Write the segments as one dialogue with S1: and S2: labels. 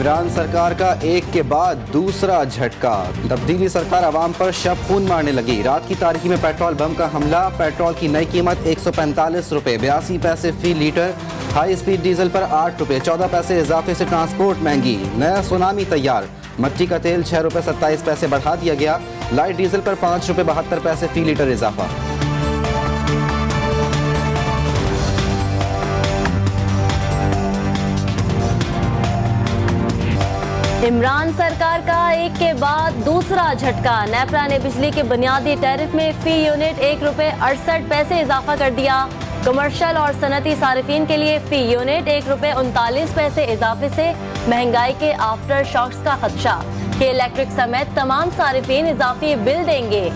S1: इमरान सरकार का एक के बाद दूसरा झटका। तब्दीली सरकार आवाम पर शब खून मारने लगी। रात की तारीकी में पेट्रोल बम का हमला। पेट्रोल की नई कीमत 145 रुपये 82 पैसे फी लीटर। हाई स्पीड डीजल पर 8 रुपये 14 पैसे इजाफे से ट्रांसपोर्ट महंगी। नया सुनामी तैयार। मट्टी का तेल 6 रुपये 27 पैसे बढ़ा दिया गया। लाइट डीजल पर 5 रुपये 72 पैसे फी लीटर इजाफा।
S2: इमरान सरकार का एक के बाद दूसरा झटका। नेपरा ने बिजली के बुनियादी टैरिफ में फी यूनिट 1 रुपये 68 पैसे इजाफा कर दिया। कमर्शियल और सनती सारिफिन के लिए फी यूनिट 1 रुपये 39 पैसे इजाफे से महंगाई के आफ्टर शॉक्स का खदशा कि इलेक्ट्रिक समेत तमाम सारिफिन इजाफी बिल देंगे।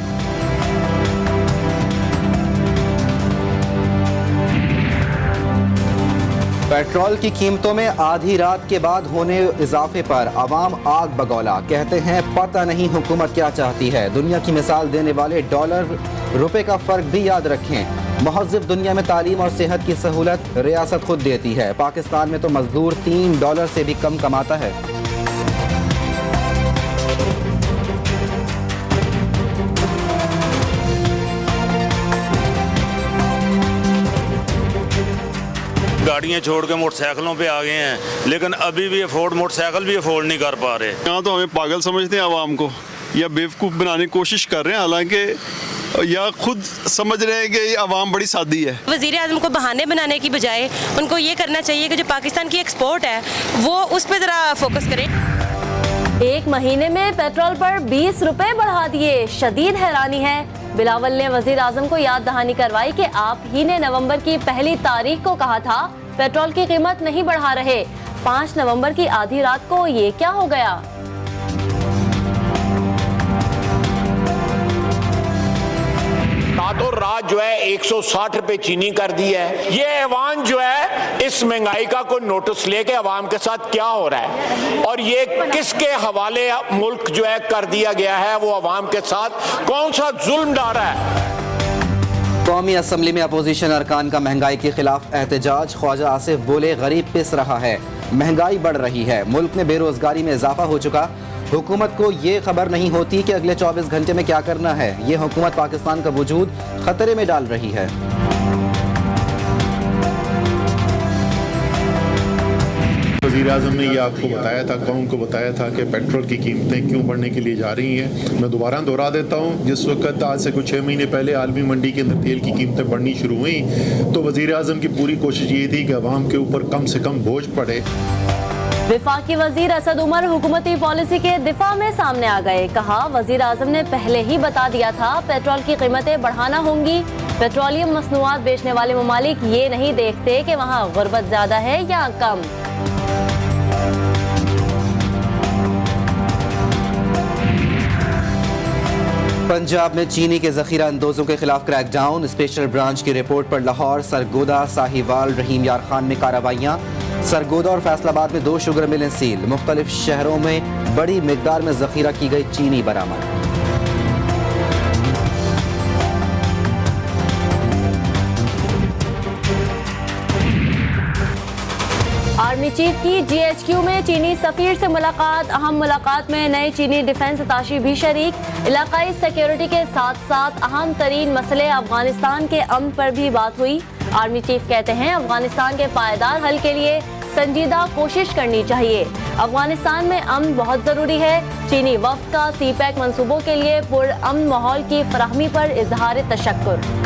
S1: पेट्रोल की कीमतों में आधी रात के बाद होने इजाफे पर आवाम आग बगौला। कहते हैं पता नहीं हुकूमत क्या चाहती है। दुनिया की मिसाल देने वाले डॉलर रुपए का फर्क भी याद रखें। महज़िब दुनिया में तालीम और सेहत की सहूलत रियासत खुद देती है। पाकिस्तान में तो मजदूर $3 से भी कम कमाता है।
S3: गाड़ियाँ छोड़ के मोटरसाइकिलों पे आ गए हैं, लेकिन अभी भी मोटरसाइकिल भी अफोर्ड नहीं कर पा रहे।
S4: यहाँ तो हमें पागल समझते हैं आवाम को, या बेवकूफ़ बनाने की कोशिश कर रहे हैं, हालांकि या खुद समझ रहे हैं कि ये आवाम बड़ी सादी है।
S5: वज़ीर आज़म को बहाने बनाने की बजाय उनको ये करना चाहिए कि जो पाकिस्तान की एक्सपोर्ट है वो उस पर ज़रा फोकस करें।
S2: एक महीने में पेट्रोल पर 20 रुपए बढ़ा दिए। शदीद हैरानी है। बिलावल ने वज़ीर आज़म को याद दहानी करवाई कि आप ही ने नवंबर की पहली तारीख को कहा था पेट्रोल की कीमत नहीं बढ़ा रहे। 5 नवंबर की आधी रात को ये क्या हो गया?
S6: रातों रात जो है 160 रुपए चीनी कर दी है। ये ऐवान जो है इस महंगाई का कोई नोटिस लेके अवाम के साथ क्या हो रहा है और ये किसके हवाले मुल्क जो है कर दिया गया है, वो अवाम के साथ कौन सा जुल्म डाल रहा है।
S1: कौमी असम्बली में अपोजिशन अरकान का महंगाई के खिलाफ एहतजाज। ख्वाजा आसिफ बोले गरीब पिस रहा है, महंगाई बढ़ रही है, मुल्क में बेरोजगारी में इजाफा हो चुका। हुकूमत को ये खबर नहीं होती कि अगले 24 घंटे में क्या करना है। ये हुकूमत पाकिस्तान का वजूद खतरे में डाल रही है।
S7: वज़ीर आज़म ने ये आपको बताया था, कौम को बताया था कि पेट्रोल की कीमतें क्यों बढ़ने के लिए जा रही हैं। मैं दोबारा दोहरा देता हूँ, जिस वक्त आज से कुछ 6 महीने पहले आलमी मंडी के अंदर तेल की कीमतें बढ़नी शुरू हुई तो वज़ीर आज़म की पूरी कोशिश ये थी कि अवाम के ऊपर कम से कम बोझ पड़े।
S2: विफाकी वजीर असद उमर हुकूमती पॉलिसी के दिफा में सामने आ गए। कहा वजीर आजम ने पहले ही बता दिया था पेट्रोल की कीमतें बढ़ाना होंगी। पेट्रोलियम मसनूआत बेचने वाले ममालिक ये नहीं देखते कि वहाँ गुर्बत ज्यादा है या कम।
S1: पंजाब में चीनी के जखीरा अंदोजों के खिलाफ क्रैकडाउन। स्पेशल ब्रांच की रिपोर्ट पर लाहौर, सरगोदा, साहिवाल, रहीम यार खान में कार्रवाइयाँ। सरगोदा और फैसलाबाद में 2 शुगर मिलें सील। मुख्तलिफ शहरों में बड़ी मिकदार में जखीरा की गई चीनी बरामद।
S2: आर्मी चीफ की GHQ में चीनी सफीर से मुलाकात। अहम मुलाकात में नए चीनी डिफेंस अताशी भी शरीक। इलाकाई सिक्योरिटी के साथ साथ अहम तरीन मसले अफगानिस्तान के अमन पर भी बात हुई। आर्मी चीफ कहते हैं अफगानिस्तान के पायदार हल के लिए संजीदा कोशिश करनी चाहिए। अफगानिस्तान में अमन बहुत जरूरी है। चीनी वफ्द का CPEC मंसूबों के लिए पुरअमन माहौल की फराहमी पर इजहार तशक्कुर।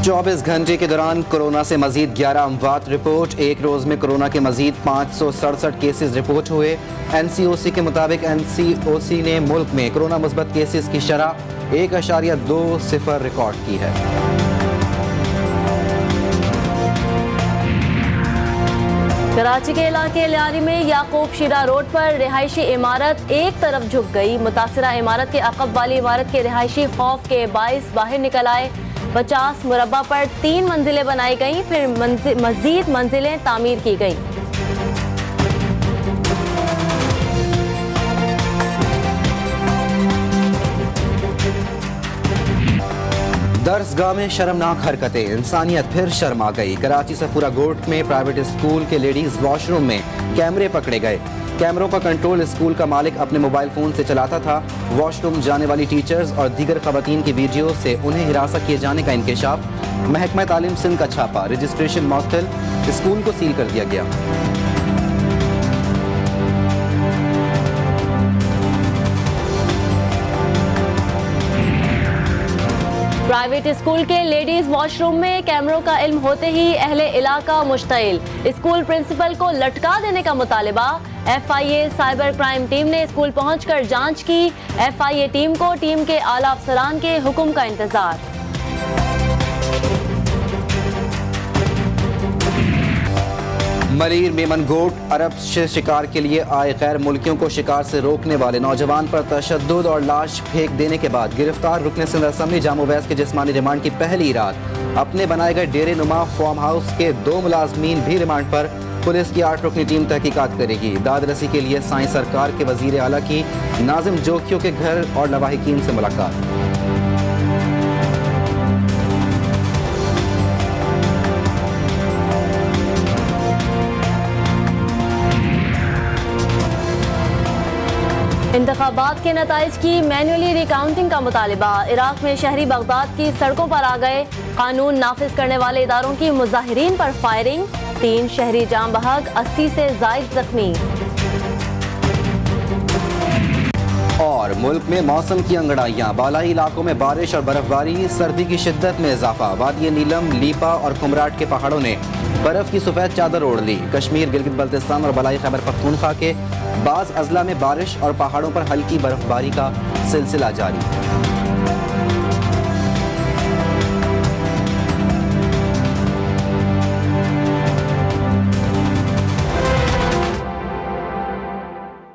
S1: 24 घंटे के दौरान कोरोना से मजीद 11 अमवात रिपोर्ट। एक रोज में कोरोना के मजीद 567 केसेस रिपोर्ट हुए। NCOC के मुताबिक NCOC ने मुल्क में कोरोना मुस्बत केसेस की शरह 1.20 रिकॉर्ड की है।
S2: कराची के इलाके लियारी में याकूब शीरा रोड पर रिहायशी इमारत एक तरफ झुक गई। मुतासिरा इमारत के अकब वाली इमारत के रिहायशी खौफ के बाइस बाहर निकल आए। 50 मुरब्बा पर 3 मंजिलें बनाई गईं, फिर मजीद मंजिलें तामीर की गईं।
S1: दर्सगाह में शर्मनाक हरकतें, इंसानियत फिर शर्मा गई। कराची से पूरा गोट में प्राइवेट स्कूल के लेडीज वॉशरूम में कैमरे पकड़े गए। कैमरों का कंट्रोल स्कूल का मालिक अपने मोबाइल फोन से चलाता था। वॉशरूम जाने वाली टीचर्स और दीगर खवातीन की वीडियो से उन्हें हिरासत किए जाने का इंकशाफ। महकमा तालीम सिंध का छापा, रजिस्ट्रेशन मुअत्तल, स्कूल को सील कर दिया गया।
S2: प्राइवेट स्कूल के लेडीज वॉशरूम में कैमरों का इल्म होते ही अहले इलाका मुश्तइल। स्कूल प्रिंसिपल को लटका देने का मुतालिबा। FIA साइबर क्राइम टीम ने स्कूल पहुंचकर जांच की। FIA टीम को टीम के आला अफसरान के हुक्म का इंतजार।
S1: मरीर मेमन गोट, अरब से शिकार के लिए आए गैर मुल्कियों को शिकार से रोकने वाले नौजवान पर तशद्दुद और लाश फेंक देने के बाद गिरफ्तार। रुकने सिंध असम्बली जाम उवैस के जिस्मानी रिमांड की पहली रात। अपने बनाए गए डेरे नुमा फार्म हाउस के 2 मुलाजमीन भी रिमांड पर। पुलिस की 8 रुकनी टीम तहकीकात करेगी। दाद रसी के लिए साईं सरकार के वजीर आला की नाजिम जोखियों के घर और लवाहिकीन से मुलाकात।
S2: इंतखाबात के नताइज की मैनुअली रिकाउंटिंग का मुतालिबा। इराक में शहरी बगदाद की सड़कों पर आ गए। कानून नाफिज करने वाले इदारों की मुजाहिरीन पर फायरिंग। 3 शहरी जाम बहक, 80 से जायद जख्मी।
S1: और मुल्क में मौसम की अंगड़ाइयाँ, बालाई इलाकों में बारिश और बर्फबारी, सर्दी की शिद्दत में इजाफा। वादी नीलम, लीपा और कुमराट के पहाड़ों ने बर्फ की सफेद चादर ओढ़ ली। कश्मीर, गिलगित बल्तिस्तान और बलाई खैबर पख्तूनख्वा के बाज़ अजला में बारिश और पहाड़ों पर हल्की बर्फबारी का सिलसिला जारी।